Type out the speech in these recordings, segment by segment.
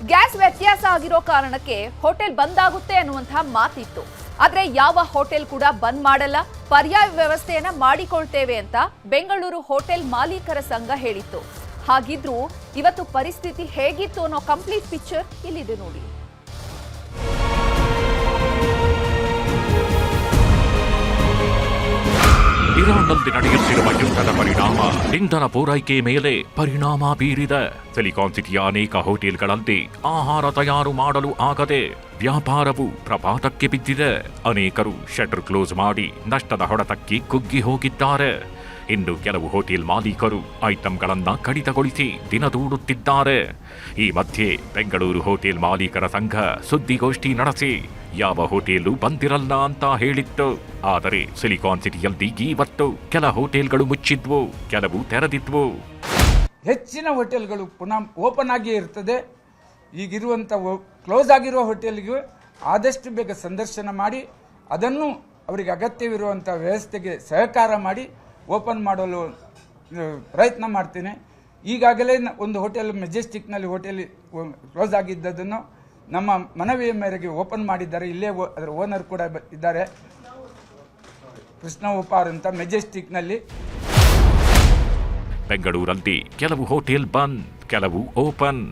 Gas ವ್ಯತ್ಯಾಸ ಆಗಿರೋ ಕಾರಣಕ್ಕೆ ಹೋಟೆಲ್ ಬಂದ್ ಆಗುತ್ತೆ ಅನ್ನುವಂತಹ ಮಾತಿತ್ತು. ಆದ್ರೆ ಯಾವ ಹೋಟೆಲ್ ಕೂಡ ಬಂದ್ ಮಾಡಲ್ಲ, ಪರ್ಯಾಯ ವ್ಯವಸ್ಥೆಯನ್ನ ಮಾಡಿಕೊಳ್ತೇವೆ ಅಂತ ಬೆಂಗಳೂರು ಹೋಟೆಲ್ ಮಾಲೀಕರ ಸಂಘ ಹೇಳಿತ್ತು. ಹಾಗಿದ್ರೂ ಇವತ್ತು ಪರಿಸ್ಥಿತಿ ಹೇಗಿತ್ತು ಅನ್ನೋ ಕಂಪ್ಲೀಟ್ ಪಿಕ್ಚರ್ ಇಲ್ಲಿದೆ ನೋಡಿ. ಇರಾನ್ನಲ್ಲಿ ನಡೆಯುತ್ತಿರುವ ಯುದ್ಧದ ಪರಿಣಾಮ ಇಂಧನ ಪೂರೈಕೆ ಮೇಲೆ ಪರಿಣಾಮ ಬೀರಿದೆ. ಸಿಲಿಕಾನ್ ಸಿಟಿಯ ಅನೇಕ ಹೋಟೆಲ್ಗಳಲ್ಲಿ ಆಹಾರ ತಯಾರು ಮಾಡಲು ಆಗದೆ ವ್ಯಾಪಾರವು ಪ್ರಪಾತಕ್ಕೆ ಬಿದ್ದಿದೆ. ಅನೇಕರು ಶಟರ್ ಕ್ಲೋಸ್ ಮಾಡಿ ನಷ್ಟದ ಹೊಡೆತಕ್ಕೆ ಕುಗ್ಗಿ ಹೋಗಿದ್ದಾರೆ. ಇನ್ನು ಕೆಲವು ಹೋಟೆಲ್ ಮಾಲೀಕರು ಐಟಂಗಳನ್ನ ಕಡಿತಗೊಳಿಸಿ ದಿನದೂಡುತ್ತಿದ್ದಾರೆ. ಈ ಮಧ್ಯೆ ಬೆಂಗಳೂರು ಹೋಟೆಲ್ ಮಾಲೀಕರ ಸಂಘ ಸುದ್ದಿಗೋಷ್ಠಿ ನಡೆಸಿ ಯಾವ ಹೋಟೆಲು ಬಂದಿರಲ್ಲ ಅಂತ ಹೇಳಿತ್ತು. ಆದರೆ ಸಿಲಿಕಾನ್ ಸಿಟಿಯಲ್ಲಿ ಇವತ್ತು ಕೆಲ ಹೋಟೆಲ್ಗಳು ಮುಚ್ಚಿದ್ವು, ಕೆಲವು ತೆರೆದಿದ್ವು. ಹೆಚ್ಚಿನ ಹೋಟೆಲ್ಗಳು ಪುನಃ ಓಪನ್ ಆಗಿಯೇ ಇರ್ತದೆ. ಈಗಿರುವಂಥ ಕ್ಲೋಸ್ ಆಗಿರುವ ಹೋಟೆಲ್ಗೆ ಆದಷ್ಟು ಬೇಗ ಸಂದರ್ಶನ ಮಾಡಿ ಅದನ್ನು ಅವರಿಗೆ ಅಗತ್ಯವಿರುವಂಥ ವ್ಯವಸ್ಥೆಗೆ ಸಹಕಾರ ಮಾಡಿ ಓಪನ್ ಮಾಡಲು ಪ್ರಯತ್ನ ಮಾಡ್ತೇನೆ. ಈಗಾಗಲೇ ಒಂದು ಹೋಟೆಲ್ ಮೆಜೆಸ್ಟಿಕ್ನಲ್ಲಿ ಹೋಟೆಲ್ ಕ್ಲೋಸ್ ಆಗಿದ್ದದನ್ನು ನಮ್ಮ ಮನವಿಯ ಮೇರೆಗೆ ಓಪನ್ ಮಾಡಿದ್ದಾರೆ. ಇಲ್ಲೇ ಅದರ ಓನರ್ ಕೂಡ ಇದ್ದಾರೆ, ಕೃಷ್ಣ ಉಪಾರ್ ಅಂತ, ಮೆಜೆಸ್ಟಿಕ್ನಲ್ಲಿ. ಬೆಂಗಳೂರಲ್ಲಿ ಕೆಲವು ಹೋಟೆಲ್ ಬಂದ್, ಕೆಲವು ಓಪನ್.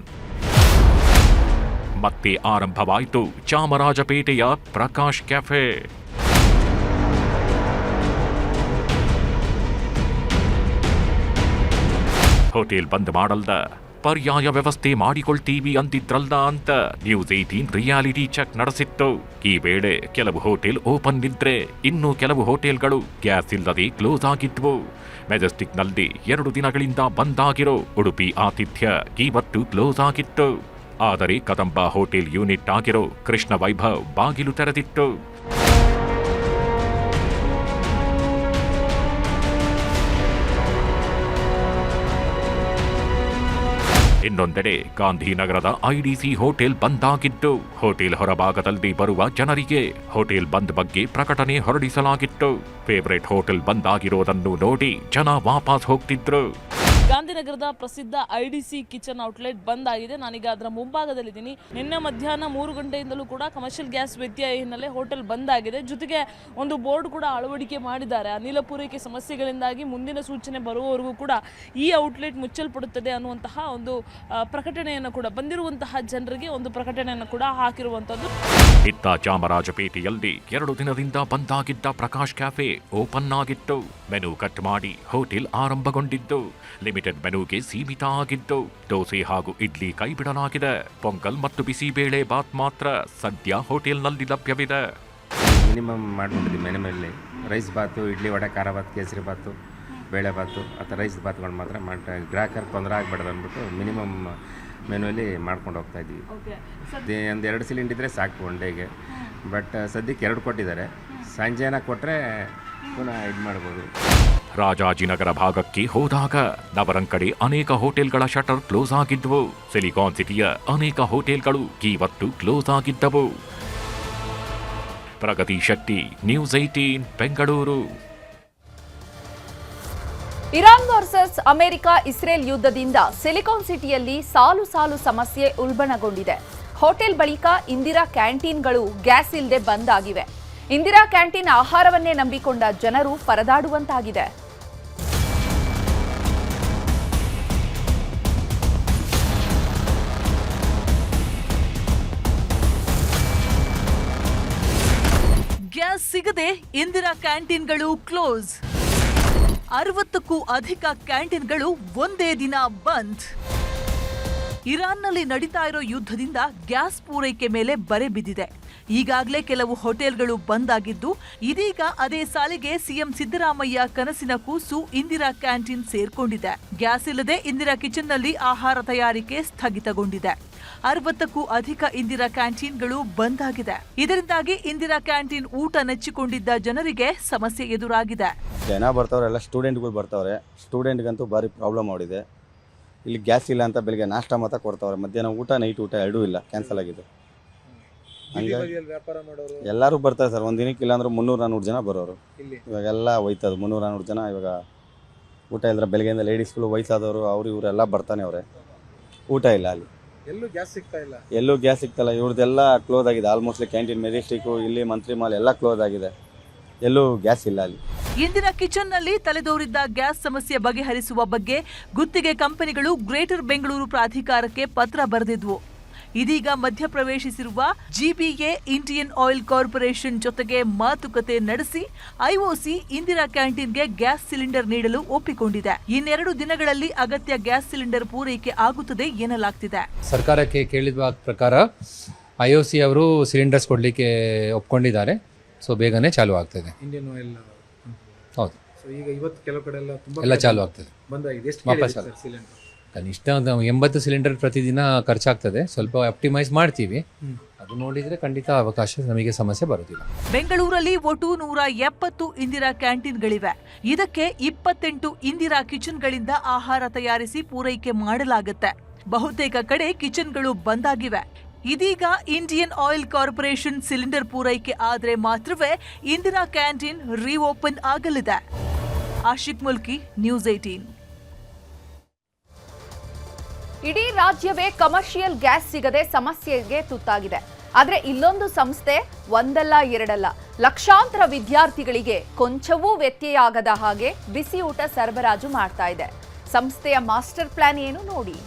ಮತ್ತೆ ಆರಂಭವಾಯಿತು ಚಾಮರಾಜಪೇಟೆಯ ಪ್ರಕಾಶ್ ಕೆಫೆ. ಹೋಟೆಲ್ ಬಂದ್ ಮಾಡಲ್ದ, ಪರ್ಯಾಯ ವ್ಯವಸ್ಥೆ ಮಾಡಿಕೊಳ್ತೀವಿ ಅಂತಿದ್ರಲ್ಲ ಅಂತ ನ್ಯೂಸ್ 18 ರಿಯಾಲಿಟಿ ಚೆಕ್ ನಡೆಸಿತ್ತು. ಈ ವೇಳೆ ಕೆಲವು ಹೋಟೆಲ್ ಓಪನ್ ಇದ್ರೆ ಇನ್ನು ಕೆಲವು ಹೋಟೆಲ್ಗಳು ಗ್ಯಾಸ್ ಇಲ್ಲದೆ ಕ್ಲೋಸ್ ಆಗಿದ್ವು. ಮೆಜೆಸ್ಟಿಕ್ನಲ್ಲಿ 2 ದಿನಗಳಿಂದ ಬಂದ್ ಆಗಿರೋ ಉಡುಪಿ ಆತಿಥ್ಯ ಇವತ್ತು ಕ್ಲೋಸ್ ಆಗಿತ್ತು. ಆದರೆ ಕದಂಬ ಹೋಟೆಲ್ ಯೂನಿಟ್ ಆಗಿರೋ ಕೃಷ್ಣ ವೈಭವ್ ಬಾಗಿಲು ತೆರೆದಿತ್ತು. ಇನ್ನೊಂದೆಡೆ ಗಾಂಧಿನಗರದ ಐಡಿಸಿ ಹೋಟೆಲ್ ಬಂದ್ ಆಗಿದ್ದು, ಹೋಟೆಲ್ ಹೊರಭಾಗದಲ್ಲಿ ಬರುವ ಜನರಿಗೆ ಹೋಟೆಲ್ ಬಂದ್ ಬಗ್ಗೆ ಪ್ರಕಟಣೆ ಹೊರಡಿಸಲಾಗಿತ್ತು. ಫೇವರೇಟ್ ಹೋಟೆಲ್ ಬಂದ್ ಆಗಿರೋದನ್ನು ನೋಡಿ ಜನ ವಾಪಸ್ ಹೋಗ್ತಿದ್ರು. ಗಾಂಧಿನಗರದ ಪ್ರಸಿದ್ಧ ಐಡಿಸಿ ಕಿಚನ್ ಔಟ್ಲೆಟ್ ಬಂದ್ ಆಗಿದೆ. ನಾನೀಗ ಅದರ ಮುಂಭಾಗದಲ್ಲಿದ್ದೀನಿ. ನಿನ್ನೆ ಮಧ್ಯಾಹ್ನ 3 ಗಂಟೆಯಿಂದಲೂ ಕೂಡ ಕಮರ್ಷಿಯಲ್ ಗ್ಯಾಸ್ ವ್ಯತ್ಯಯ ಹಿನ್ನೆಲೆ ಹೋಟೆಲ್ ಬಂದ್ ಆಗಿದೆ. ಜೊತೆಗೆ ಒಂದು ಬೋರ್ಡ್ ಕೂಡ ಅಳವಡಿಕೆ ಮಾಡಿದ್ದಾರೆ. ಅನಿಲ ಪೂರೈಕೆ ಸಮಸ್ಯೆಗಳಿಂದಾಗಿ ಮುಂದಿನ ಸೂಚನೆ ಬರುವವರೆಗೂ ಕೂಡ ಈ ಔಟ್ಲೆಟ್ ಮುಚ್ಚಲ್ಪಡುತ್ತದೆ ಅನ್ನುವಂತಹ ಒಂದು ಪ್ರಕಟಣೆಯನ್ನು ಕೂಡ ಬಂದಿರುವಂತಹ ಜನರಿಗೆ ಒಂದು ಪ್ರಕಟಣೆಯನ್ನು ಕೂಡ ಹಾಕಿರುವಂತದ್ದು. ಇತ್ತ ಚಾಮರಾಜಪೇಟೆಯಲ್ಲಿ 2 ದಿನದಿಂದ ಬಂದ್ ಆಗಿದ್ದ ಪ್ರಕಾಶ್ ಕ್ಯಾಫೆ ಓಪನ್ ಆಗಿತ್ತು. ಮೆನು ಕಟ್ ಮಾಡಿ ಹೋಟೆಲ್ ಆರಂಭಗೊಂಡಿದ್ದು. ಲಿಮಿಟೆಡ್ ಮೆನುಗೆ ಸೀಮಿತ ಆಗಿದ್ದು. ದೋಸೆ ಹಾಗೂ ಇಡ್ಲಿ ಕೈ ಬಿಡಲಾಗಿದೆ. ಪೊಂಗಲ್ ಮತ್ತು ಬಿಸಿಬೇಳೆ ಬಾತ್ ಮಾತ್ರ ಸದ್ಯ ಹೋಟೆಲ್ನಲ್ಲಿ ಲಭ್ಯವಿದೆ. ಮಿನಿಮಮ್ ಮಾಡ್ಕೊಂಡಿದ್ದೀವಿ ಮೆನು ಮೇಲೆ. ರೈಸ್ ಬಾತು, ಇಡ್ಲಿ ವಡೆ, ಖಾರ ಬಾತ್, ಕೇಸರಿ ಬಾತು, ಬೇಳೆ ಬಾತು ಅಥವಾ ರೈಸ್ ಬಾತ್ಗಳು ಮಾತ್ರ ಗ್ರಾಹಕರಿಗೆ ತೊಂದರೆ ಆಗಬಾರ್ದು ಅಂದ್ಬಿಟ್ಟು ಮಿನಿಮಮ್ ಮೆನುವಲ್ಲಿ ಮಾಡ್ಕೊಂಡು ಹೋಗ್ತಾ ಇದ್ದೀವಿ. ಒಂದು 2 ಸಿಲಿಂಡರ್ ಇದ್ದರೆ ಸಾಕು ಒನ್ ಡೇಗೆ. ಬಟ್ ಸದ್ಯಕ್ಕೆ 2 ಕೊಟ್ಟಿದ್ದಾರೆ. ಸಂಜೆನ ಕೊಟ್ಟರೆ ಪುನಃ ಇದು ಮಾಡ್ಬೋದು. ರಾಜಾಜಿನಗರ ಭಾಗಕ್ಕೆ ಹೋದಾಗ ನವರಂಕಡೆ ಅನೇಕ ಹೋಟೆಲ್ಗಳ ಶಟರ್ ಕ್ಲೋಸ್ ಆಗಿದ್ವು. ಸಿಲಿಕಾನ್ ಸಿಟಿಯ ಅನೇಕ ಹೋಟೆಲ್ಗಳು ಇವತ್ತು ಕ್ಲೋಸ್ ಆಗಿದ್ದವು. Pragathi Shetty, news 18 Bengaluru. Iran versus America Israel ಯುದ್ಧದಿಂದ ಸಿಲಿಕಾನ್ ಸಿಟಿಯಲ್ಲಿ ಸಾಲು ಸಾಲು ಸಮಸ್ಯೆ ಉಲ್ಬಣಗೊಂಡಿದೆ. ಹೋಟೆಲ್ ಬಳಿಕ ಇಂದಿರಾ ಕ್ಯಾಂಟೀನ್ಗಳು ಗ್ಯಾಸ್ ಇಲ್ಲದೆ ಬಂದ್ ಆಗಿವೆ. ಇಂದಿರಾ ಕ್ಯಾಂಟೀನ್ ಆಹಾರವನ್ನೇ ನಂಬಿಕೊಂಡ ಜನರು ಪರದಾಡುವಂತಾಗಿದೆ. ಗ್ಯಾಸ್ ಸಿಗದೆ ಇಂದಿರಾ ಕ್ಯಾಂಟೀನ್ಗಳು ಕ್ಲೋಸ್. 60ಕ್ಕೂ ಅಧಿಕ ಕ್ಯಾಂಟೀನ್ಗಳು ಒಂದೇ ದಿನ ಬಂದ್. ಇರಾನ್ನಲ್ಲಿ ನಡೀತಾ ಇರೋ ಯುದ್ಧದಿಂದ ಗ್ಯಾಸ್ ಪೂರೈಕೆ ಮೇಲೆ ಬರೆ ಬಿದ್ದಿದೆ. ಈಗಾಗಲೇ ಕೆಲವು ಹೋಟೆಲ್ಗಳು ಬಂದ್ ಆಗಿದ್ದು, ಇದೀಗ ಅದೇ ಸಾಲಿಗೆ ಸಿಎಂ ಸಿದ್ದರಾಮಯ್ಯ ಕನಸಿನ ಕೂಸು ಇಂದಿರಾ ಕ್ಯಾಂಟೀನ್ ಸೇರ್ಕೊಂಡಿದೆ. ಗ್ಯಾಸ್ ಇಲ್ಲದೆ ಇಂದಿರಾ ಕಿಚನ್ನಲ್ಲಿ ಆಹಾರ ತಯಾರಿಕೆ ಸ್ಥಗಿತಗೊಂಡಿದೆ. 60ಕ್ಕೂ ಅಧಿಕ ಇಂದಿರಾ ಕ್ಯಾಂಟೀನ್ಗಳು ಬಂದ್ ಆಗಿದೆ. ಇದರಿಂದಾಗಿ ಇಂದಿರಾ ಕ್ಯಾಂಟೀನ್ ಊಟ ನೆಚ್ಚಿಕೊಂಡಿದ್ದ ಜನರಿಗೆ ಸಮಸ್ಯೆ ಎದುರಾಗಿದೆ. ಜನ ಬರ್ತಾವ್ರೆ, ಎಲ್ಲ ಸ್ಟೂಡೆಂಟ್ಗಳು ಬರ್ತಾವ್ರೆ. ಸ್ಟೂಡೆಂಟ್ಗಂತೂ ಭಾರಿ ಪ್ರಾಬ್ಲಮ್ ಆಗಿದೆ. ಇಲ್ಲಿ ಗ್ಯಾಸ್ ಇಲ್ಲ ಅಂತ ಬೆಳಿಗ್ಗೆ ನಾಷ್ಟ ಮಾತ್ರ ಕೊಡ್ತಾವ್ರೆ, ಮಧ್ಯಾಹ್ನ ಊಟ ನೈಟ್ ಊಟ ಎರಡೂ ಇಲ್ಲ, ಕ್ಯಾನ್ಸಲ್ ಆಗಿದೆ. ಹಂಗೆ ಎಲ್ಲರೂ ಬರ್ತಾರೆ ಸರ್. ಒಂದು ದಿನಕ್ಕೆ ಇಲ್ಲಾಂದ್ರೆ 300-400 ಜನ ಬರೋರು. ಇವಾಗೆಲ್ಲ ಹೋಯ್ತದು 300-400 ಜನ. ಇವಾಗ ಊಟ ಇಲ್ಲದ್ರೆ ಬೆಳಗ್ಗೆಯಿಂದ ಲೇಡೀಸ್ಗಳು, ವಯಸ್ಸಾದವರು, ಅವರು ಇವರೆಲ್ಲ ಬರ್ತಾನೆ ಅವ್ರೆ. ಊಟ ಇಲ್ಲ ಅಲ್ಲಿ. ಎಲ್ಲೂ ಗ್ಯಾಸ್ ಸಿಗ್ತಾಯಿಲ್ಲ. ಇವ್ರದ್ದೆಲ್ಲ ಕ್ಲೋಸ್ ಆಗಿದೆ. ಆಲ್ಮೋಸ್ಟ್ಲಿ ಕ್ಯಾಂಟೀನ್, ಮೆಜೆಸ್ಟಿಕ್ಕು, ಇಲ್ಲಿ ಮಂತ್ರಿ ಮಾಲ್ ಎಲ್ಲ ಕ್ಲೋಸ್ ಆಗಿದೆ. ಎಲ್ಲೂ ಗ್ಯಾಸ್ ಇಲ್ಲ ಅಲ್ಲಿ. ಇಂದಿನ ಕಿಚನ್ನಲ್ಲಿ ತಲೆದೋರಿದ್ದ ಗ್ಯಾಸ್ ಸಮಸ್ಯೆ ಬಗೆಹರಿಸುವ ಬಗ್ಗೆ ಗುತ್ತಿಗೆ ಕಂಪನಿಗಳು ಗ್ರೇಟರ್ ಬೆಂಗಳೂರು ಪ್ರಾಧಿಕಾರಕ್ಕೆ ಪತ್ರ ಬರೆದಿದ್ವು. ಇದೀಗ ಮಧ್ಯಪ್ರವೇಶಿಸಿರುವ ಜಿಬಿಎ ಇಂಡಿಯನ್ ಆಯಿಲ್ ಕಾರ್ಪೊರೇಷನ್ ಜೊತೆಗೆ ಮಾತುಕತೆ ನಡೆಸಿ ಐಒಸಿ ಇಂದಿರಾ ಕ್ಯಾಂಟೀನ್ಗೆ ಗ್ಯಾಸ್ ಸಿಲಿಂಡರ್ ನೀಡಲು ಒಪ್ಪಿಕೊಂಡಿದೆ. ಇನ್ನೆರಡು ದಿನಗಳಲ್ಲಿ ಅಗತ್ಯ ಗ್ಯಾಸ್ ಸಿಲಿಂಡರ್ ಪೂರೈಕೆ ಆಗುತ್ತದೆ ಎನ್ನಲಾಗ್ತಿದೆ. ಸರ್ಕಾರಕ್ಕೆ ಕೇಳಿದ ಪ್ರಕಾರ ಐಒಸಿ ಅವರು ಸಿಲಿಂಡರ್ಸ್ ಕೊಡಲಿಕ್ಕೆ ಒಪ್ಕೊಂಡಿದ್ದಾರೆ. ಸೊ ಬೇಗನೆ ಚಾಲು ಆಗ್ತದೆ. ಇಂಡಿಯನ್ ಆಯಿಲ್ ಹೌದು. ಸೊ ಈಗ ಇವತ್ತು ಕೆಲವು ಕಡೆ ಎಲ್ಲ ಚಾಲು ಆಗ್ತದೆ. ಬಂದಾಗಿದೆ. ಎಷ್ಟು ವಾಪಸ್ ಸಿಲಿಂಡರ್? ಕನಿಷ್ಠ 80 ಸಿಲಿಂಡರ್ ಪ್ರತಿದಿನ ಖರ್ಚಾಗ್ತದೆ. ಸ್ವಲ್ಪ ಆಪ್ಟಿಮೈಸ್ ಮಾಡ್ತೀವಿ. ಅದು ನೋಡಿದರೆ ಖಂಡಿತ ಅವಕಾಶ, ನಮಗೆ ಸಮಸ್ಯೆ ಬರುವುದಿಲ್ಲ. ಬೆಂಗಳೂರಲ್ಲಿ ಒಟ್ಟು 170 ಇಂದಿರಾ ಕ್ಯಾಂಟೀನ್ಗಳಿವೆ. ಇದಕ್ಕೆ 28 ಇಂದಿರಾ ಕಿಚನ್ಗಳಿಂದ ಆಹಾರ ತಯಾರಿಸಿ ಪೂರೈಕೆ ಮಾಡಲಾಗುತ್ತೆ. ಬಹುತೇಕ ಕಡೆ ಕಿಚನ್ಗಳು ಬಂದಾಗಿವೆ. ಇದೀಗ ಇಂಡಿಯನ್ ಆಯಿಲ್ ಕಾರ್ಪೊರೇಷನ್ ಸಿಲಿಂಡರ್ ಪೂರೈಕೆ ಆದರೆ ಮಾತ್ರವೇ ಇಂದಿರಾ ಕ್ಯಾಂಟೀನ್ ರೀಓಪನ್ ಆಗಲಿದೆ. ಆಶಿಕ್ ಮುಲ್ಕಿ, ನ್ಯೂಸ್ 18. ಇಡೀ ರಾಜ್ಯವೇ ಕಮರ್ಷಿಯಲ್ ಗ್ಯಾಸ್ ಸಿಗದೆ ಸಮಸ್ಯೆಗೆ ತುತ್ತಾಗಿದೆ. ಆದರೆ ಇಲ್ಲೊಂದು ಸಂಸ್ಥೆ ಒಂದಲ್ಲ ಎರಡಲ್ಲ ಲಕ್ಷಾಂತರ ವಿದ್ಯಾರ್ಥಿಗಳಿಗೆ ಕೊಂಚವೂ ವ್ಯತ್ಯಯ ಆಗದ ಹಾಗೆ ಬಿಸಿ ಊಟ ಸರಬರಾಜು ಮಾಡ್ತಾ ಇದೆ. ಸಂಸ್ಥೆಯ ಮಾಸ್ಟರ್ ಪ್ಲಾನ್ ಏನು ನೋಡಿ.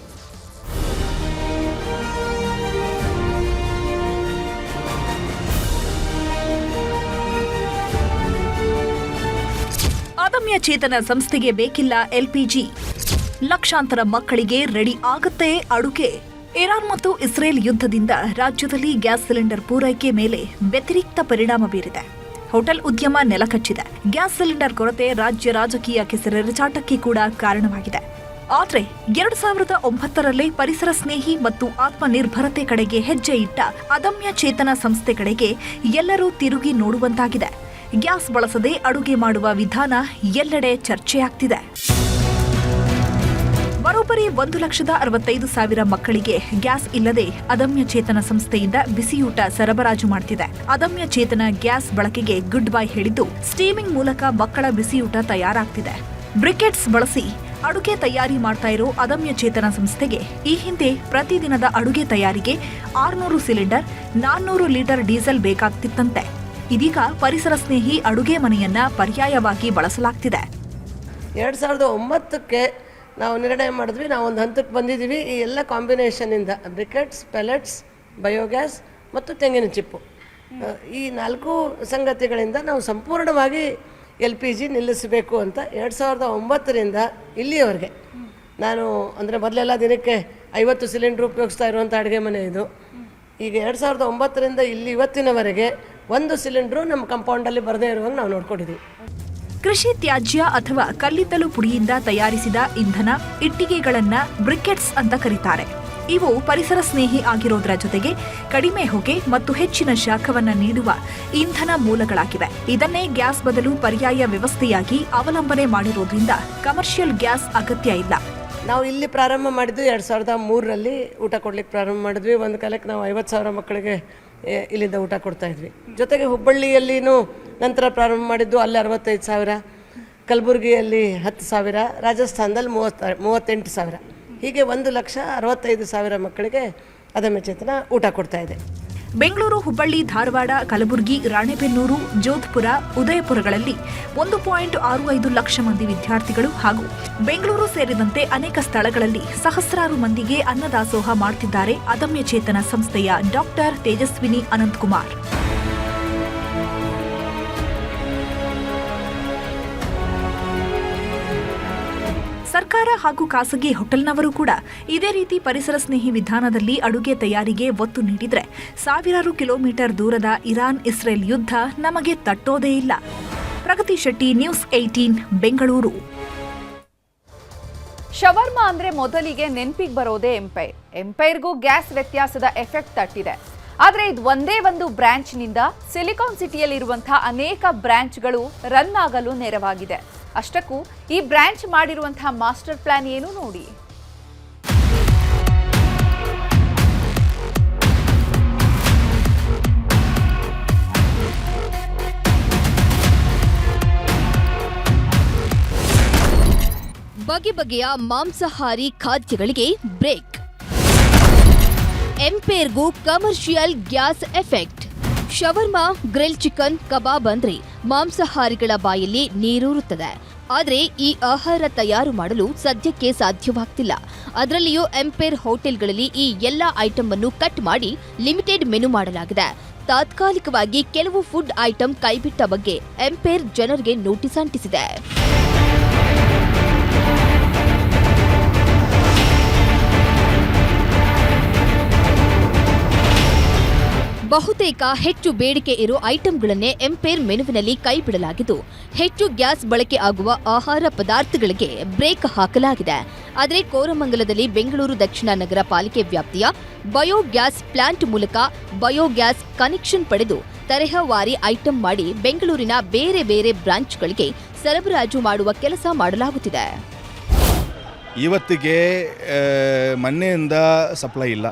ಅದಮ್ಯ ಚೇತನ ಸಂಸ್ಥೆಗೆ ಬೇಕಿಲ್ಲ ಎಲ್ಪಿಜಿ. ಲಕ್ಷಾಂತರ ಮಕ್ಕಳಿಗೆ ರೆಡಿ ಆಗುತ್ತೆ ಅಡುಗೆ. ಇರಾನ್ ಮತ್ತು ಇಸ್ರೇಲ್ ಯುದ್ಧದಿಂದ ರಾಜ್ಯದಲ್ಲಿ ಗ್ಯಾಸ್ ಸಿಲಿಂಡರ್ ಪೂರೈಕೆ ಮೇಲೆ ವ್ಯತಿರಿಕ್ತ ಪರಿಣಾಮ ಬೀರಿದೆ. ಹೋಟೆಲ್ ಉದ್ಯಮ ನೆಲಕಚ್ಚಿದೆ. ಗ್ಯಾಸ್ ಸಿಲಿಂಡರ್ ಕೊರತೆ ರಾಜ್ಯ ರಾಜಕೀಯ ಕೆಸರೆರಚಾಟಕ್ಕೆ ಕೂಡ ಕಾರಣವಾಗಿದೆ. ಆದರೆ 2009ರಲ್ಲಿ ಪರಿಸರ ಸ್ನೇಹಿ ಮತ್ತು ಆತ್ಮನಿರ್ಭರತೆ ಕಡೆಗೆ ಹೆಜ್ಜೆ ಇಟ್ಟ ಅದಮ್ಯ ಚೇತನ ಸಂಸ್ಥೆ ಕಡೆಗೆ ಎಲ್ಲರೂ ತಿರುಗಿ ನೋಡುವಂತಾಗಿದೆ. ಗ್ಯಾಸ್ ಬಳಸದೆ ಅಡುಗೆ ಮಾಡುವ ವಿಧಾನ ಎಲ್ಲೆಡೆ ಚರ್ಚೆಯಾಗ್ತಿದೆ. ಬರೋಬ್ಬರಿ 1,65,000 ಮಕ್ಕಳಿಗೆ ಗ್ಯಾಸ್ ಇಲ್ಲದೆ ಅದಮ್ಯ ಚೇತನ ಸಂಸ್ಥೆಯಿಂದ ಬಿಸಿಯೂಟ ಸರಬರಾಜು ಮಾಡ್ತಿದೆ. ಅದಮ್ಯ ಚೇತನ ಗ್ಯಾಸ್ ಬಳಕೆಗೆ ಗುಡ್ ಬೈ ಹೇಳಿದ್ದು ಸ್ಟೀಮಿಂಗ್ ಮೂಲಕ ಮಕ್ಕಳ ಬಿಸಿಯೂಟ ತಯಾರಾಗ್ತಿದೆ. ಬ್ರಿಕೆಟ್ಸ್ ಬಳಸಿ ಅಡುಗೆ ತಯಾರಿ ಮಾಡ್ತಾ ಇರೋ ಅದಮ್ಯ ಚೇತನ ಸಂಸ್ಥೆಗೆ ಈ ಹಿಂದೆ ಪ್ರತಿದಿನದ ಅಡುಗೆ ತಯಾರಿಗೆ 600 ಸಿಲಿಂಡರ್, 400 ಲೀಟರ್ ಡೀಸೆಲ್ ಬೇಕಾಗ್ತಿತ್ತಂತೆ. ಇದೀಗ ಪರಿಸರ ಸ್ನೇಹಿ ಅಡುಗೆ ಮನೆಯನ್ನ ಪರ್ಯಾಯವಾಗಿ ಬಳಸಲಾಗ್ತಿದೆ. 2009ಕ್ಕೆ ನಾವು ನಿರ್ಣಯ ಮಾಡಿದ್ವಿ. ನಾವು ಒಂದು ಹಂತಕ್ಕೆ ಬಂದಿದ್ದೀವಿ. ಈ ಎಲ್ಲ ಕಾಂಬಿನೇಷನಿಂದ ಬ್ರಿಕೆಟ್ಸ್, ಪೆಲೆಟ್ಸ್, ಬಯೋಗ್ಯಾಸ್ ಮತ್ತು ತೆಂಗಿನ ಚಿಪ್ಪು, ಈ 4 ಸಂಗತಿಗಳಿಂದ ನಾವು ಸಂಪೂರ್ಣವಾಗಿ LPG ನಿಲ್ಲಿಸಬೇಕು ಅಂತ 2009ರಿಂದ ಇಲ್ಲಿಯವರೆಗೆ ನಾನು ಅಂದರೆ ಮೊದಲೆಲ್ಲ ದಿನಕ್ಕೆ 50 ಸಿಲಿಂಡ್ರ್ ಉಪಯೋಗಿಸ್ತಾ ಇರುವಂಥ ಅಡುಗೆ ಮನೆ ಇದು. ಈಗ 2009ರಿಂದ ಇಲ್ಲಿ ಇವತ್ತಿನವರೆಗೆ 1 ಸಿಲಿಂಡ್ರು ನಮ್ಮ ಕಂಪೌಂಡಲ್ಲಿ ಬರದೇ ಇರುವಂಗೆ ನಾವು ನೋಡ್ಕೊಂಡಿದ್ದೀವಿ. ಕೃಷಿ ತ್ಯಾಜ್ಯ ಅಥವಾ ಕಲ್ಲಿದ್ದಲು ಪುಡಿಯಿಂದ ತಯಾರಿಸಿದ ಇಂಧನ ಇಟ್ಟಿಗೆಗಳನ್ನ ಬ್ರಿಕೆಟ್ಸ್ ಅಂತ ಕರೀತಾರೆ. ಇವು ಪರಿಸರ ಸ್ನೇಹಿ ಆಗಿರೋದ್ರ ಜೊತೆಗೆ ಕಡಿಮೆ ಹೊಗೆ ಮತ್ತು ಹೆಚ್ಚಿನ ಶಾಖವನ್ನ ನೀಡುವ ಇಂಧನ ಮೂಲಗಳಾಗಿವೆ. ಇದನ್ನೇ ಗ್ಯಾಸ್ ಬದಲು ಪರ್ಯಾಯ ವ್ಯವಸ್ಥೆಯಾಗಿ ಅವಲಂಬನೆ ಮಾಡಿರೋದ್ರಿಂದ ಕಮರ್ಷಿಯಲ್ ಗ್ಯಾಸ್ ಅಗತ್ಯ ಇಲ್ಲ. ನಾವು ಇಲ್ಲಿ ಪ್ರಾರಂಭ ಮಾಡಿದ್ವಿ 2003ರಲ್ಲಿ ಊಟ ಕೊಡ್ಲಿಕ್ಕೆ ಪ್ರಾರಂಭ ಮಾಡಿದ್ವಿ. ಒಂದು ಕಾಲಕ್ಕೆ ನಾವು 50,000 ಮಕ್ಕಳಿಗೆ ಇಲ್ಲಿಂದ ಊಟ ಕೊಡ್ತಾ ಇದ್ವಿ. ಜೊತೆಗೆ ಹುಬ್ಬಳ್ಳಿಯಲ್ಲಿನೂ ನಂತರ ಪ್ರಾರಂಭ ಮಾಡಿದ್ದು, ಅಲ್ಲಿ 65,000, ಕಲಬುರಗಿಯಲ್ಲಿ 10,000, ರಾಜಸ್ಥಾನದಲ್ಲಿ 38,000. ಹೀಗೆ 1,65,000 ಮಕ್ಕಳಿಗೆ ಅದಮ್ಯ ಚೇತನ ಊಟ ಕೊಡ್ತಾ ಇದೆ. ಬೆಂಗಳೂರು, ಹುಬ್ಬಳ್ಳಿ, ಧಾರವಾಡ, ಕಲಬುರಗಿ, ರಾಣೆಬೆನ್ನೂರು, ಜೋಧ್ಪುರ, ಉದಯಪುರಗಳಲ್ಲಿ 1.65 ಲಕ್ಷ ಮಂದಿ ವಿದ್ಯಾರ್ಥಿಗಳು ಹಾಗೂ ಬೆಂಗಳೂರು ಸೇರಿದಂತೆ ಅನೇಕ ಸ್ಥಳಗಳಲ್ಲಿ ಸಹಸ್ರಾರು ಮಂದಿಗೆ ಅನ್ನದಾಸೋಹ ಮಾಡುತ್ತಿದ್ದಾರೆ ಅದಮ್ಯ ಚೇತನ ಸಂಸ್ಥೆಯ ಡಾಕ್ಟರ್ ತೇಜಸ್ವಿನಿ ಅನಂತಕುಮಾರ್. ಸರ್ಕಾರ ಹಾಗೂ ಖಾಸಗಿ ಹೋಟೆಲ್ನವರು ಕೂಡ ಇದೇ ರೀತಿ ಪರಿಸರ ಸ್ನೇಹಿ ವಿಧಾನದಲ್ಲಿ ಅಡುಗೆ ತಯಾರಿಗೆ ಒತ್ತು ನೀಡಿದ್ರೆ ಸಾವಿರಾರು ಕಿಲೋಮೀಟರ್ ದೂರದ ಇರಾನ್ ಇಸ್ರೇಲ್ ಯುದ್ಧ ನಮಗೆ ತಟ್ಟೋದೇ ಇಲ್ಲ. ಪ್ರಗತಿ ಶೆಟ್ಟಿ, ನ್ಯೂಸ್ 18, ಬೆಂಗಳೂರು. ಶವರ್ಮಾ ಅಂದ್ರೆ ಮೊದಲಿಗೆ ನೆನಪಿಗೆ ಬರೋದೇ ಎಂಪೈರ್. ಎಂಪೈರ್ಗೂ ಗ್ಯಾಸ್ ವ್ಯತ್ಯಾಸದ ಎಫೆಕ್ಟ್ ತಟ್ಟಿದೆ. ಆದರೆ ಇದು ಒಂದೇ ಒಂದು ಬ್ರಾಂಚ್ನಿಂದ ಸಿಲಿಕಾನ್ ಸಿಟಿಯಲ್ಲಿರುವಂತಹ ಅನೇಕ ಬ್ರಾಂಚ್ಗಳು ರನ್ ಆಗಲು ನೆರವಾಗಿದೆ. ಅಷ್ಟಕ್ಕೂ ಈ ಬ್ರಾಂಚ್ ಮಾಡಿರುವಂತಹ ಮಾಸ್ಟರ್ ಪ್ಲಾನ್ ಏನು ನೋಡಿ. ಬಗೆ ಬಗೆಯ ಮಾಂಸಾಹಾರಿ ಖಾದ್ಯಗಳಿಗೆ ಬ್ರೇಕ್. ಎಂಪೇರ್ಗೂ ಕಮರ್ಷಿಯಲ್ ಗ್ಯಾಸ್ ಎಫೆಕ್ಟ್. ಶವರ್ಮಾ, ಗ್ರಿಲ್ ಚಿಕನ್, ಕಬಾಬ್ ಅಂದ್ರೆ ಮಾಂಸಾಹಾರಿಗಳ ಬಾಯಲ್ಲಿ ನೀರೂರುತ್ತದೆ. ಆದರೆ ಈ ಆಹಾರ ತಯಾರು ಮಾಡಲು ಸದ್ಯಕ್ಕೆ ಸಾಧ್ಯವಾಗ್ತಿಲ್ಲ. ಅದರಲ್ಲಿಯೂ ಎಂಪೇರ್ ಹೋಟೆಲ್ಗಳಲ್ಲಿ ಈ ಎಲ್ಲ ಐಟಂ ಅನ್ನು ಕಟ್ ಮಾಡಿ ಲಿಮಿಟೆಡ್ ಮೆನು ಮಾಡಲಾಗಿದೆ. ತಾತ್ಕಾಲಿಕವಾಗಿ ಕೆಲವು ಫುಡ್ ಐಟಂ ಕೈಬಿಟ್ಟ ಬಗ್ಗೆ ಎಂಪೇರ್ ಜನರಿಗೆ ನೋಟಿಸ್ ಅಂಟಿಸಿದೆ. ಬಹುತೇಕ ಹೆಚ್ಚು ಬೇಡಿಕೆ ಇರೋ ಐಟಂಗಳನ್ನೇ ಎಂಪೇರ್ ಮೆನುವಿನಲ್ಲಿ ಕೈಬಿಡಲಾಗಿದ್ದು, ಹೆಚ್ಚು ಗ್ಯಾಸ್ ಬಳಕೆ ಆಗುವ ಆಹಾರ ಪದಾರ್ಥಗಳಿಗೆ ಬ್ರೇಕ್ ಹಾಕಲಾಗಿದೆ. ಆದರೆ ಕೋರಮಂಗಲದಲ್ಲಿ ಬೆಂಗಳೂರು ದಕ್ಷಿಣ ನಗರ ಪಾಲಿಕೆ ವ್ಯಾಪ್ತಿಯ ಬಯೋಗ್ಯಾಸ್ ಪ್ಲಾಂಟ್ ಮೂಲಕ ಬಯೋಗ್ಯಾಸ್ ಕನೆಕ್ಷನ್ ಪಡೆದು ತರಹವಾರಿ ಐಟಂ ಮಾಡಿ ಬೆಂಗಳೂರಿನ ಬೇರೆ ಬೇರೆ ಬ್ರಾಂಚ್ಗಳಿಗೆ ಸರಬರಾಜು ಮಾಡುವ ಕೆಲಸ ಮಾಡಲಾಗುತ್ತಿದೆ. ಇವತ್ತಿಗೆ ಮೊನ್ನೆಯಿಂದ ಸಪ್ಲೈ ಇಲ್ಲ.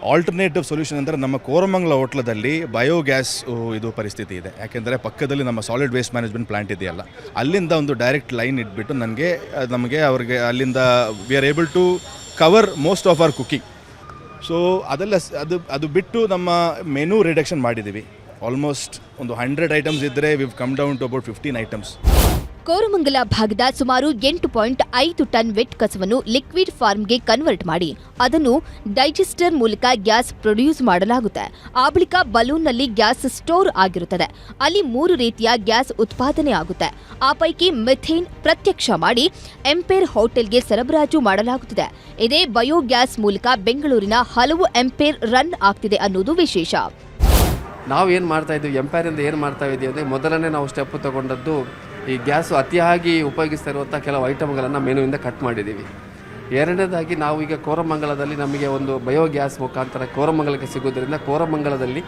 ಆಲ್ಟರ್ನೇಟಿವ್ ಸೊಲ್ಯೂಷನ್ ಅಂದರೆ ನಮ್ಮ ಕೋರಮಂಗಲ ಹೋಟ್ಲದಲ್ಲಿ ಬಯೋಗ್ಯಾಸ್ ಇದು ಪರಿಸ್ಥಿತಿ ಇದೆ. ಯಾಕೆಂದರೆ ಪಕ್ಕದಲ್ಲಿ ನಮ್ಮ ಸಾಲಿಡ್ ವೇಸ್ಟ್ ಮ್ಯಾನೇಜ್ಮೆಂಟ್ ಪ್ಲಾಂಟ್ ಇದೆಯಲ್ಲ, ಅಲ್ಲಿಂದ ಒಂದು ಡೈರೆಕ್ಟ್ ಲೈನ್ ಇಟ್ಬಿಟ್ಟು ನಮಗೆ ಅವ್ರಿಗೆ ಅಲ್ಲಿಂದ we are able to cover most of our cooking. So ಅದು ಬಿಟ್ಟು ನಮ್ಮ ಮೆನು ರಿಡಕ್ಷನ್ ಮಾಡಿದ್ದೀವಿ. ಆಲ್ಮೋಸ್ಟ್ ಒಂದು 100 ಐಟಮ್ಸ್ ಇದ್ದರೆ we've come down to about 15 items. Koramangala ಭಾಗದ ಸುಮಾರು 8.5 ಟನ್ ವೆಟ್ ಕಸವನ್ನು ಲಿಕ್ವಿಡ್ ಫಾರ್ಮ್ಗೆ ಕನ್ವರ್ಟ್ ಮಾಡಿ ಅದನ್ನು ಡೈಜೆಸ್ಟರ್ ಮೂಲಕ ಗ್ಯಾಸ್ ಪ್ರೊಡ್ಯೂಸ್ ಮಾಡಲಾಗುತ್ತೆ. ಆ ಬಳಿಕ ಬಲೂನ್ನಲ್ಲಿ ಗ್ಯಾಸ್ ಸ್ಟೋರ್ ಆಗಿರುತ್ತದೆ. ಅಲ್ಲಿ 3 ರೀತಿಯ ಗ್ಯಾಸ್ ಉತ್ಪಾದನೆ ಆಗುತ್ತೆ. ಆ ಪೈಕಿ ಮಿಥೇನ್ ಪ್ರತ್ಯಕ್ಷ ಮಾಡಿ ಎಂಪೇರ್ ಹೋಟೆಲ್ಗೆ ಸರಬರಾಜು ಮಾಡಲಾಗುತ್ತಿದೆ. ಇದೇ ಬಯೋಗ್ಯಾಸ್ ಮೂಲಕ ಬೆಂಗಳೂರಿನ ಹಲವು ಎಂಪೇರ್ ರನ್ ಆಗ್ತಿದೆ ಅನ್ನೋದು ವಿಶೇಷ. ನಾವು ಏನು ಮಾಡ್ತಾ ಇದ್ದೀವಿ, ಎಂಪೈರಿಂದ ಏನು ಮಾಡ್ತಾ ಇದ್ದೀವಿ ಅಂದರೆ, ಮೊದಲನೇ ನಾವು ಸ್ಟೆಪ್ ತಗೊಂಡದ್ದು ಈ ಗ್ಯಾಸು ಅತಿಯಾಗಿ ಉಪಯೋಗಿಸ್ತಾ ಇರುವಂಥ ಕೆಲವು ಐಟಮ್ಗಳನ್ನು ಮೆನುವಿಂದ ಕಟ್ ಮಾಡಿದ್ದೀವಿ. ಎರಡನೇದಾಗಿ ನಾವು ಈಗ ಕೋರಮಂಗಲದಲ್ಲಿ ನಮಗೆ ಒಂದು ಬಯೋಗ್ಯಾಸ್ ಮುಖಾಂತರ ಕೋರಮಂಗಲಕ್ಕೆ ಸಿಗೋದ್ರಿಂದ ಕೋರಮಂಗಲದಲ್ಲಿ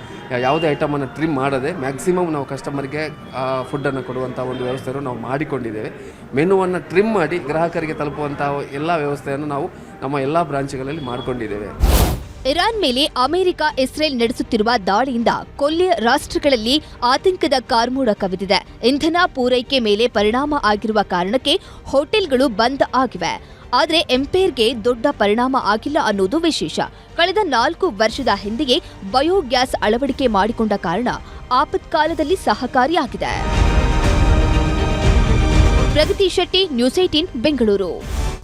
ಯಾವುದೇ ಐಟಮನ್ನು ಟ್ರಿಮ್ ಮಾಡದೆ ಮ್ಯಾಕ್ಸಿಮಮ್ ನಾವು ಕಸ್ಟಮರ್ಗೆ ಫುಡ್ಡನ್ನು ಕೊಡುವಂಥ ಒಂದು ವ್ಯವಸ್ಥೆಯನ್ನು ನಾವು ಮಾಡಿಕೊಂಡಿದ್ದೇವೆ. ಮೆನುವನ್ನು ಟ್ರಿಮ್ ಮಾಡಿ ಗ್ರಾಹಕರಿಗೆ ತಲುಪುವಂಥ ಎಲ್ಲ ವ್ಯವಸ್ಥೆಯನ್ನು ನಾವು ನಮ್ಮ ಎಲ್ಲ ಬ್ರಾಂಚ್ಗಳಲ್ಲಿ ಮಾಡಿಕೊಂಡಿದ್ದೇವೆ. ಇರಾನ್ ಮೇಲೆ ಅಮೆರಿಕ, ಇಸ್ರೇಲ್ ನಡೆಸುತ್ತಿರುವ ದಾಳಿಯಿಂದ ಕೊಲ್ಲಿ ರಾಷ್ಟ್ರಗಳಲ್ಲಿ ಆತಂಕದ ಕಾರ್ಮೋಡ ಕವಿದಿದೆ. ಇಂಧನ ಪೂರೈಕೆ ಮೇಲೆ ಪರಿಣಾಮ ಆಗಿರುವ ಕಾರಣಕ್ಕೆ ಹೋಟೆಲ್ಗಳು ಬಂದ್ ಆಗಿವೆ. ಆದರೆ ಎಂಪೇರ್ಗೆ ದೊಡ್ಡ ಪರಿಣಾಮ ಆಗಿಲ್ಲ ಅನ್ನೋದು ವಿಶೇಷ. ಕಳೆದ 4 ವರ್ಷದ ಹಿಂದೆಯೇ ಬಯೋಗ್ಯಾಸ್ ಅಳವಡಿಕೆ ಮಾಡಿಕೊಂಡ ಕಾರಣ ಆಪತ್ಕಾಲದಲ್ಲಿ ಸಹಕಾರಿಯಾಗಿದೆ. ಪ್ರಗತಿ ಶೆಟ್ಟಿ, ನ್ಯೂಸ್ 18 ಬೆಂಗಳೂರು.